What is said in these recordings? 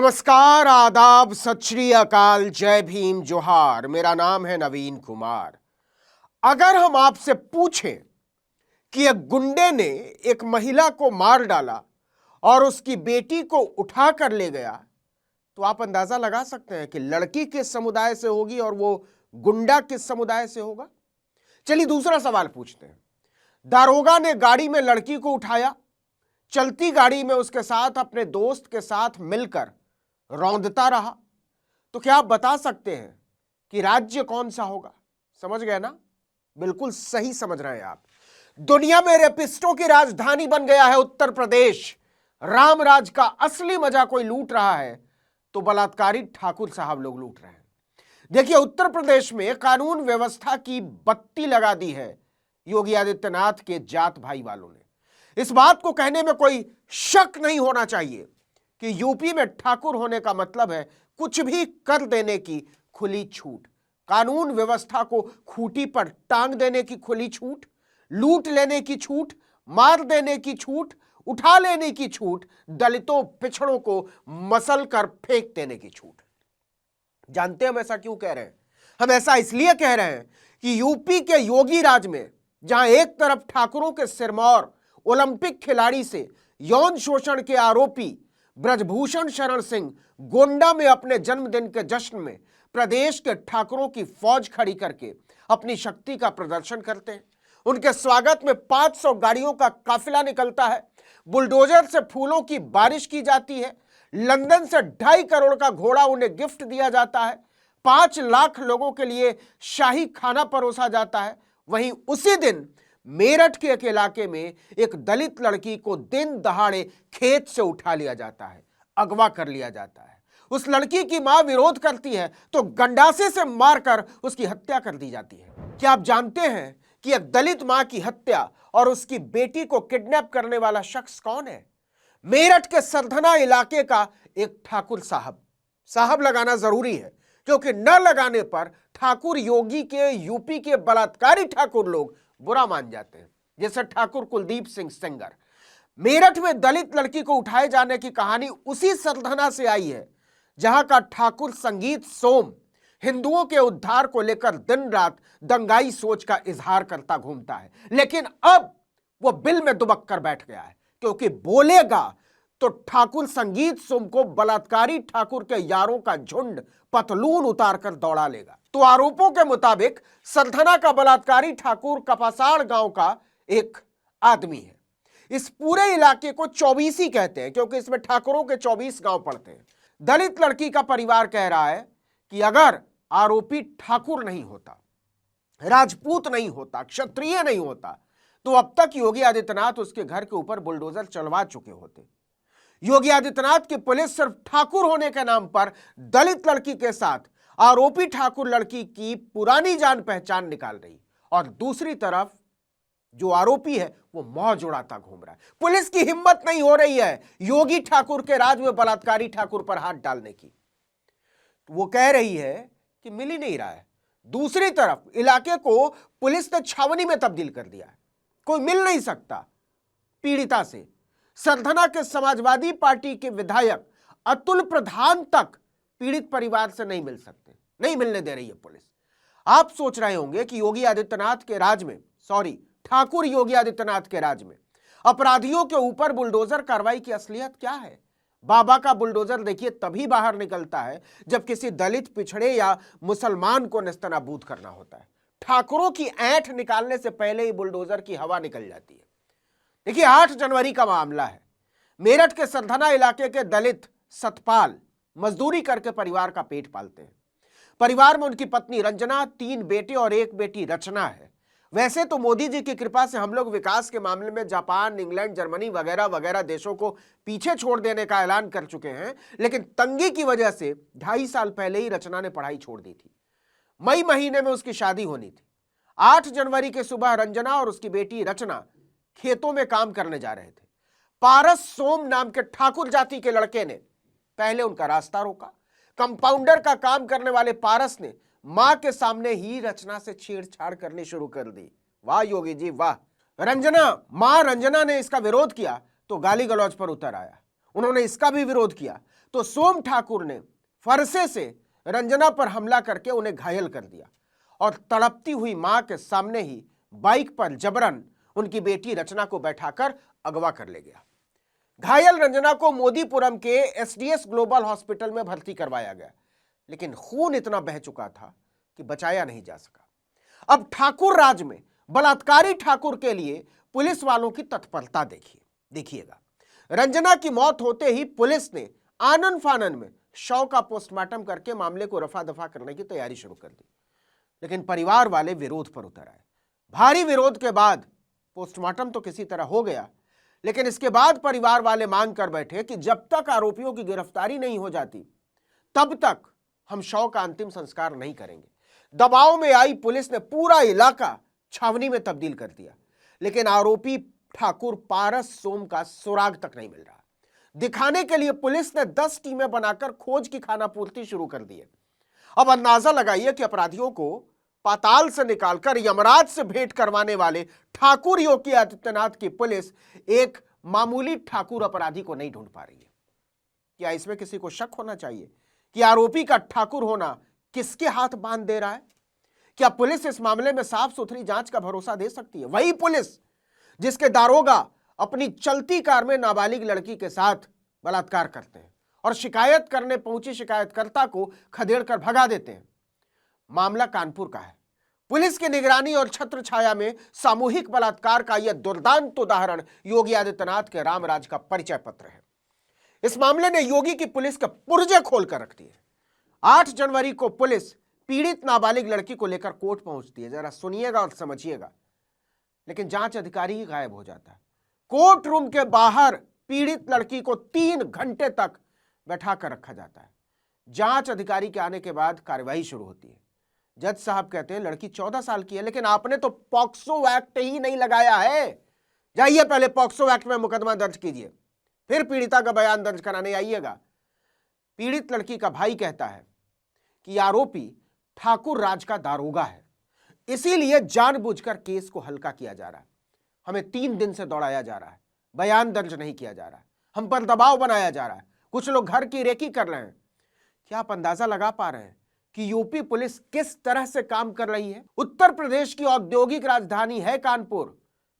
नमस्कार, आदाब, सत श्री अकाल, जय भीम, जोहार। मेरा नाम है नवीन कुमार। अगर हम आपसे पूछें कि एक गुंडे ने एक महिला को मार डाला और उसकी बेटी को उठा कर ले गया, तो आप अंदाजा लगा सकते हैं कि लड़की किस समुदाय से होगी और वो गुंडा किस समुदाय से होगा। चलिए दूसरा सवाल पूछते हैं। दारोगा ने गाड़ी में लड़की को उठाया, चलती गाड़ी में उसके साथ अपने दोस्त के साथ मिलकर रौंदता रहा, तो क्या आप बता सकते हैं कि राज्य कौन सा होगा? समझ गए ना? बिल्कुल सही समझ रहे हैं आप। दुनिया में रेपिस्टों की राजधानी बन गया है उत्तर प्रदेश। रामराज का असली मजा कोई लूट रहा है तो बलात्कारी ठाकुर साहब लोग लूट रहे हैं। देखिए, उत्तर प्रदेश में कानून व्यवस्था की बत्ती लगा दी है योगी आदित्यनाथ के जात भाई वालों ने। इस बात को कहने में कोई शक नहीं होना चाहिए कि यूपी में ठाकुर होने का मतलब है कुछ भी कर देने की खुली छूट, कानून व्यवस्था को खूंटी पर टांग देने की खुली छूट, लूट लेने की छूट, मार देने की छूट, उठा लेने की छूट, दलितों पिछड़ों को मसल कर फेंक देने की छूट। जानते हैं हम ऐसा क्यों कह रहे हैं? हम ऐसा इसलिए कह रहे हैं कि यूपी के योगी राज में जहां एक तरफ ठाकुरों के सिरमौर ओलंपिक खिलाड़ी से यौन शोषण के आरोपी ब्रजभूषण शरण सिंह गोंडा में अपने जन्मदिन के जश्न में प्रदेश के ठाकुरों की फौज खड़ी करके अपनी शक्ति का प्रदर्शन करते हैं, उनके स्वागत में 500 गाड़ियों का काफिला निकलता है, बुलडोजर से फूलों की बारिश की जाती है, लंदन से 2.5 करोड़ का घोड़ा उन्हें गिफ्ट दिया जाता है, 5 लाख लोगों के लिए शाही खाना परोसा जाता है। वहीं उसी दिन मेरठ के एक इलाके में एक दलित लड़की को दिन दहाड़े खेत से उठा लिया जाता है, अगवा कर लिया जाता है। उस लड़की की मां विरोध करती है तो गंडासे से मारकर उसकी हत्या कर दी जाती है। क्या आप जानते हैं कि एक दलित मां की हत्या और उसकी बेटी को किडनैप करने वाला शख्स कौन है? मेरठ के सरधना इलाके का एक ठाकुर साहब। साहब लगाना जरूरी है क्योंकि न लगाने पर ठाकुर योगी के यूपी के बलात्कारी ठाकुर लोग बुरा मान जाते हैं, जैसे ठाकुर कुलदीप सिंह सेंगर। मेरठ में दलित लड़की को उठाए जाने की कहानी उसी सरधना से आई है जहां का ठाकुर संगीत सोम हिंदुओं के उद्धार को लेकर दिन रात दंगाई सोच का इजहार करता घूमता है, लेकिन अब वो बिल में दुबक कर बैठ गया है क्योंकि बोलेगा तो ठाकुर संगीत सोम को बलात्कारी ठाकुर के यारों का झुंड पतलून उतारकर दौड़ा लेगा। तो आरोपों के मुताबिक सरधना का बलात्कारी ठाकुर कपासाड़ गांव का एक आदमी है। इस पूरे इलाके को 24 कहते हैं क्योंकि इसमें ठाकुरों के 24 गांव पड़ते हैं। दलित लड़की का परिवार कह रहा है कि अगर आरोपी ठाकुर नहीं होता, राजपूत नहीं होता, क्षत्रिय नहीं होता, तो अब तक योगी आदित्यनाथ उसके घर के ऊपर बुलडोजर चलवा चुके होते। योगी आदित्यनाथ की पुलिस सिर्फ ठाकुर होने के नाम पर दलित लड़की के साथ आरोपी ठाकुर लड़की की पुरानी जान पहचान निकाल रही, और दूसरी तरफ जो आरोपी है वो मौज उड़ाता घूम रहा है। पुलिस की हिम्मत नहीं हो रही है योगी ठाकुर के राज में बलात्कारी ठाकुर पर हाथ डालने की। वो कह रही है कि मिल ही नहीं रहा है। दूसरी तरफ इलाके को पुलिस ने छावनी में तब्दील कर दिया है, कोई मिल नहीं सकता पीड़िता से। सरधना के समाजवादी पार्टी के विधायक अतुल प्रधान तक पीड़ित परिवार से नहीं मिल सकते, नहीं मिलने दे रही है पुलिस। आप सोच रहे होंगे कि योगी आदित्यनाथ के राज में, ठाकुर योगी आदित्यनाथ के राज में अपराधियों के ऊपर बुलडोजर कार्रवाई की असलियत क्या है? बाबा का बुलडोजर देखिए तभी बाहर निकलता है जब किसी दलित, पिछड़े या मुसलमान को नेस्तनाबूद करना होता है। ठाकुरों की ऐंठ निकालने से पहले ही बुलडोजर की हवा निकल जाती है। देखिए 8 जनवरी का मामला है। मेरठ के सरधना इलाके के दलित सतपाल मजदूरी करके परिवार का पेट पालते हैं। परिवार में उनकी पत्नी रंजना, 3 बेटे और 1 बेटी रचना है। वैसे तो मोदी जी की कृपा से हम लोग विकास के मामले में जापान, इंग्लैंड, जर्मनी वगैरह वगैरह देशों को पीछे छोड़ देने का ऐलान कर चुके हैं, लेकिन तंगी की वजह से 2.5 साल पहले ही रचना ने पढ़ाई छोड़ दी थी। मई महीने में उसकी शादी होनी थी। 8 जनवरी की सुबह रंजना और उसकी बेटी रचना खेतों में काम करने जा रहे थे। पारस सोम नाम के ठाकुर जाति के लड़के ने पहले उनका रास्ता रोका। कंपाउंडर का काम करने वाले पारस ने मां के सामने ही रचना से छेड़छाड़ करनी शुरू कर दी। वाह योगी जी वाह। मां रंजना ने इसका विरोध किया तो गाली गलौज पर उतर आया। उन्होंने इसका भी विरोध किया तो सोम ठाकुर ने फरसे से रंजना पर हमला करके उन्हें घायल कर दिया और तड़पती हुई मां के सामने ही बाइक पर जबरन उनकी बेटी रचना को बैठाकर अगवा कर ले गया। घायल रंजना को मोदीपुरम के एसडीएस ग्लोबल हॉस्पिटल में भर्ती करवाया गया, लेकिन खून इतना बह चुका था कि बचाया नहीं जा सका। अब ठाकुर राज में बलात्कारी ठाकुर के लिए पुलिस वालों की तत्परता देखिएगा। रंजना की मौत होते ही पुलिस ने आनन फानन में शव का पोस्टमार्टम करके मामले को रफा दफा करने की तैयारी शुरू कर दी, लेकिन परिवार वाले विरोध पर उतर आए। भारी विरोध के बाद पोस्टमार्टम तो किसी तरह हो गया, लेकिन इसके बाद परिवार वाले मांग कर बैठे कि जब तक आरोपियों की गिरफ्तारी नहीं हो जाती तब तक हम शव का अंतिम संस्कार नहीं करेंगे। दबाव में आई पुलिस ने पूरा इलाका छावनी में तब्दील कर दिया, लेकिन आरोपी ठाकुर पारस सोम का सुराग तक नहीं मिल रहा। दिखाने के लिए पुलिस ने 10 टीमें बनाकर खोज की खानापूर्ति शुरू कर दी है। अब अंदाजा लगाइए कि अपराधियों को पाताल से निकालकर यमराज से भेंट करवाने वाले ठाकुर योगी आदित्यनाथ की पुलिस एक मामूली ठाकुर अपराधी को नहीं ढूंढ पा रही है। क्या इसमें किसी को शक होना चाहिए कि आरोपी का ठाकुर होना किसके हाथ बांध दे रहा है? क्या पुलिस इस मामले में साफ सुथरी जांच का भरोसा दे सकती है? वही पुलिस जिसके दारोगा अपनी चलती कार में नाबालिग लड़की के साथ बलात्कार करते हैं और शिकायत करने पहुंची शिकायतकर्ता को खदेड़कर भगा देते हैं। मामला कानपुर का है। पुलिस की निगरानी और छत्र छाया में सामूहिक बलात्कार का यह दुर्दांत उदाहरण योगी आदित्यनाथ के रामराज का परिचय पत्र है। इस मामले ने योगी की पुलिस के पुर्जे खोलकर रख दिए। 8 जनवरी को पुलिस पीड़ित नाबालिग लड़की को लेकर कोर्ट पहुंचती है। जरा सुनिएगा और समझिएगा, लेकिन जांच अधिकारी ही गायब हो जाता है। कोर्ट रूम के बाहर पीड़ित लड़की को 3 घंटे तक बैठा कर रखा जाता है। जांच अधिकारी के आने के बाद कार्रवाई शुरू होती है। जज साहब कहते हैं लड़की 14 साल की है, लेकिन आपने तो पॉक्सो एक्ट ही नहीं लगाया है। जाइए पहले पॉक्सो एक्ट में मुकदमा दर्ज कीजिए, फिर पीड़िता का बयान दर्ज कराने आइएगा। पीड़ित लड़की का भाई कहता है कि आरोपी ठाकुर राज का दारोगा है, इसीलिए जानबूझकर केस को हल्का किया जा रहा है। हमें 3 दिन से दौड़ाया जा रहा है, बयान दर्ज नहीं किया जा रहा है, हम पर दबाव बनाया जा रहा है, कुछ लोग घर की रेकी कर रहे हैं। क्या आप अंदाजा लगा पा रहे हैं कि यूपी पुलिस किस तरह से काम कर रही है? उत्तर प्रदेश की औद्योगिक राजधानी है कानपुर।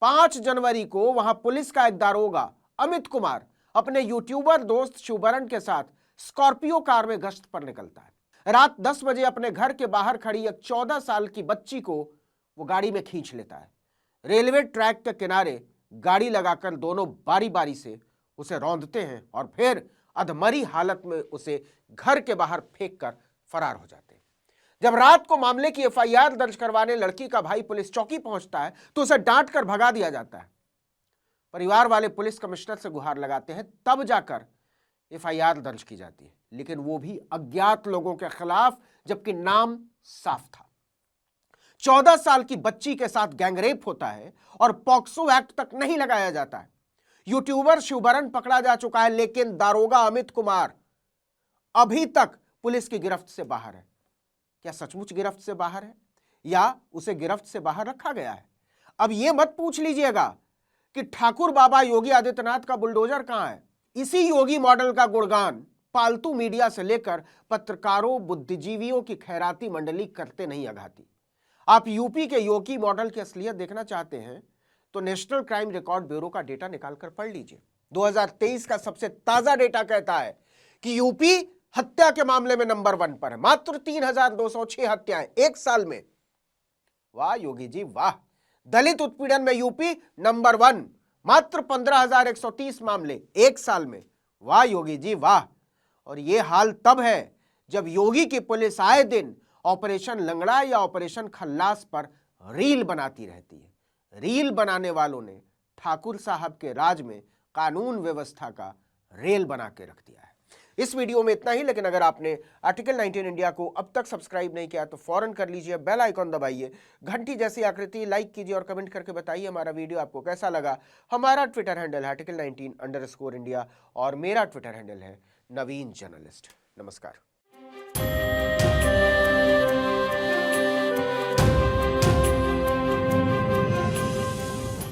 5 जनवरी को वहां पुलिस का एक दारोगा अमित कुमार अपने यूट्यूबर दोस्त शिवबरन के साथ स्कॉर्पियो कार में गश्त पर निकलता है। रात 10 बजे अपने घर के बाहर खड़ी एक 14 साल की बच्ची को वो गाड़ी में खींच लेता है। रेलवे ट्रैक के किनारे गाड़ी लगाकर दोनों बारी बारी से उसे रौंदते हैं और फिर अधमरी हालत में उसे घर के बाहर फेंक कर फरार हो जाते हैं। जब रात को मामले की एफआईआर दर्ज करवाने लड़की का भाई पुलिस चौकी पहुंचता है तो उसे डांट कर भगा दिया जाता है। परिवार वाले पुलिस कमिश्नर से गुहार लगाते हैं, तब जाकर एफआईआर दर्ज की जाती है, लेकिन वो भी अज्ञात लोगों के खिलाफ, जबकि नाम साफ था। 14 साल की बच्ची के साथ गैंगरेप होता है और पॉक्सो एक्ट तक नहीं लगाया जाता है। यूट्यूबर शिवबरन पकड़ा जा चुका है, लेकिन दारोगा अमित कुमार अभी तक पुलिस की गिरफ्त से बाहर है। क्या सचमुच गिरफ्त से बाहर है या उसे गिरफ्त से बाहर रखा गया है? अब यह मत पूछ लीजिएगा कि ठाकुर बाबा योगी आदित्यनाथ का बुलडोजर कहां है। इसी योगी मॉडल का गुणगान पालतू मीडिया से लेकर पत्रकारों, बुद्धिजीवियों की खैराती मंडली करते नहीं अघाती। आप यूपी के योगी मॉडल की असलियत देखना चाहते हैं तो नेशनल क्राइम रिकॉर्ड ब्यूरो का डेटा निकालकर पढ़ लीजिए। 2023 का सबसे ताजा डेटा कहता है कि यूपी हत्या के मामले में नंबर 1 पर है। मात्र 3206 हत्याएं 1 साल में। वाह योगी जी वाह। दलित उत्पीड़न में यूपी नंबर 1, मात्र 15,130 मामले 1 साल में। वाह योगी जी वाह। और यह हाल तब है जब योगी की पुलिस आए दिन ऑपरेशन लंगड़ा या ऑपरेशन खल्लास पर रील बनाती रहती है। रील बनाने वालों ने ठाकुर साहब के राज में कानून व्यवस्था का रेल बना के रख दिया है। इस वीडियो में इतना ही, लेकिन अगर आपने आर्टिकल 19 इंडिया को अब तक सब्सक्राइब नहीं किया तो फौरन कर लीजिए, बेल आइकॉन दबाइए, घंटी जैसी आकृति लाइक कीजिए और कमेंट करके बताइए हमारा वीडियो आपको कैसा लगा। हमारा ट्विटर हैंडल है article19_India और मेरा ट्विटर हैंडल है नवीन जर्नलिस्ट। नमस्कार।